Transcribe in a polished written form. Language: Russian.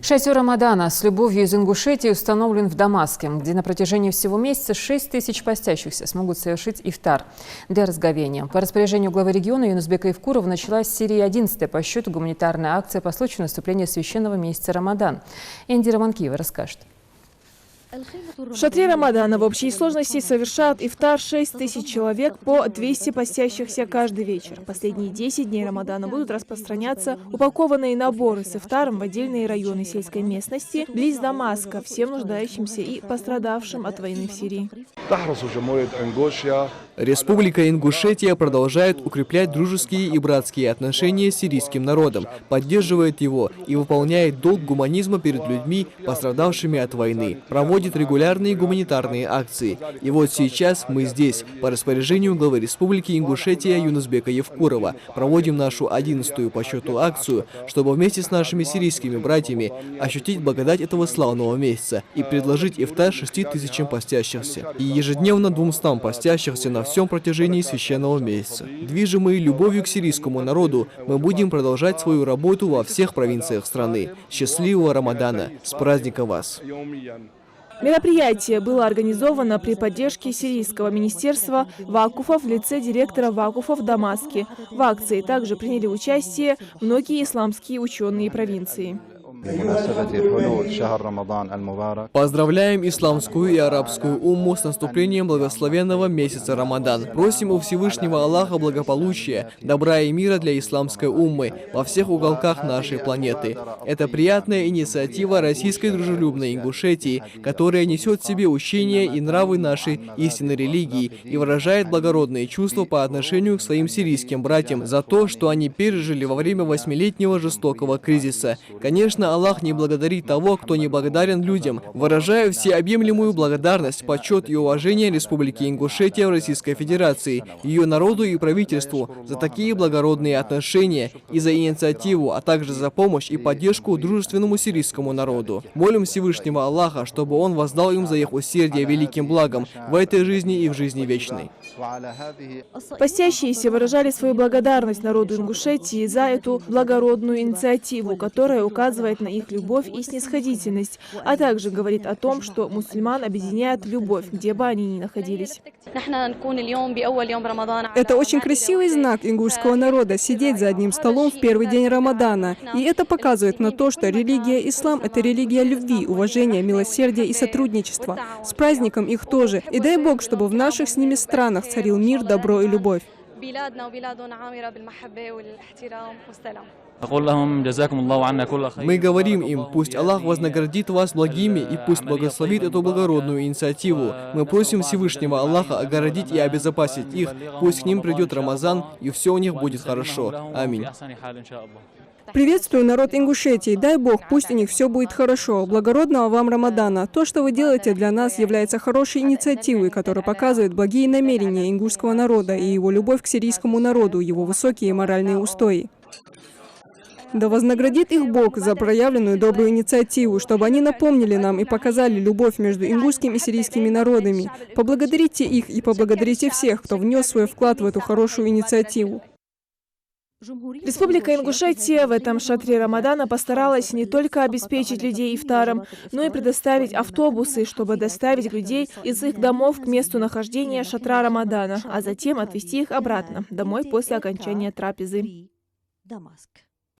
Шатер Рамадана с любовью из Ингушетии установлен в Дамаске, где на протяжении всего месяца 6 тысяч постящихся смогут совершить ифтар для разговения. По распоряжению главы региона Юнусбека Евкурова началась в Сирии 11-я по счету гуманитарная акция по случаю наступления священного месяца Рамадан. Индира Манкиева расскажет. В шатре Рамадана в общей сложности совершают ифтар 6 тысяч человек по 200 постящихся каждый вечер. Последние 10 дней Рамадана будут распространяться упакованные наборы с ифтаром в отдельные районы сельской местности близ Дамаска, всем нуждающимся и пострадавшим от войны в Сирии. Республика Ингушетия продолжает укреплять дружеские и братские отношения с сирийским народом, поддерживает его и выполняет долг гуманизма перед людьми, пострадавшими от войны, проводит регулярные гуманитарные акции. И вот сейчас мы здесь, по распоряжению главы Республики Ингушетия Юнусбека Евкурова, проводим нашу 11-ю по счету акцию, чтобы вместе с нашими сирийскими братьями ощутить благодать этого славного месяца и предложить ифтар 6 тысячам постящихся и ежедневно 200 постящихся на всем протяжении священного месяца. Движимые любовью к сирийскому народу, мы будем продолжать свою работу во всех провинциях страны. Счастливого Рамадана! С праздником вас! Мероприятие было организовано при поддержке Сирийского министерства вакуфов в лице директора вакуфов в Дамаске. В акции также приняли участие многие исламские ученые провинции. Поздравляем исламскую и арабскую умму с наступлением благословенного месяца Рамадан. Просим у Всевышнего Аллаха благополучия, добра и мира для исламской уммы во всех уголках нашей планеты. Это приятная инициатива российской дружелюбной Ингушетии, которая несет в себе учения и нравы нашей истинной религии и выражает благородные чувства по отношению к своим сирийским братьям за то, что они пережили во время 8-летнего жестокого кризиса. Конечно, Аллах не благодарит того, кто не благодарен людям. Выражаю всеобъемлемую благодарность, почет и уважение Республике Ингушетия в Российской Федерации, ее народу и правительству за такие благородные отношения и за инициативу, а также за помощь и поддержку дружественному сирийскому народу. Молим Всевышнего Аллаха, чтобы Он воздал им за их усердие великим благом в этой жизни и в жизни вечной. Постящиеся выражали свою благодарность народу Ингушетии за эту благородную инициативу, которая указывает на их любовь и снисходительность, а также говорит о том, что мусульман объединяет любовь, где бы они ни находились. Это очень красивый знак ингушского народа – сидеть за одним столом в первый день Рамадана. И это показывает на то, что религия ислам – это религия любви, уважения, милосердия и сотрудничества. С праздником их тоже. И дай Бог, чтобы в наших с ними странах царил мир, добро и любовь. Мы говорим им, пусть Аллах вознаградит вас благими и пусть благословит эту благородную инициативу. Мы просим Всевышнего Аллаха огородить и обезопасить их, пусть к ним придет Рамазан и все у них будет хорошо. Аминь. Приветствую народ Ингушетии. Дай Бог, пусть у них все будет хорошо. Благородного вам Рамадана. То, что вы делаете для нас, является хорошей инициативой, которая показывает благие намерения ингушского народа и его любовь к сирийскому народу, его высокие моральные устои. Да вознаградит их Бог за проявленную добрую инициативу, чтобы они напомнили нам и показали любовь между ингушским и сирийскими народами. Поблагодарите их и поблагодарите всех, кто внес свой вклад в эту хорошую инициативу. Республика Ингушетия в этом шатре Рамадана постаралась не только обеспечить людей ифтаром, но и предоставить автобусы, чтобы доставить людей из их домов к месту нахождения шатра Рамадана, а затем отвезти их обратно домой после окончания трапезы.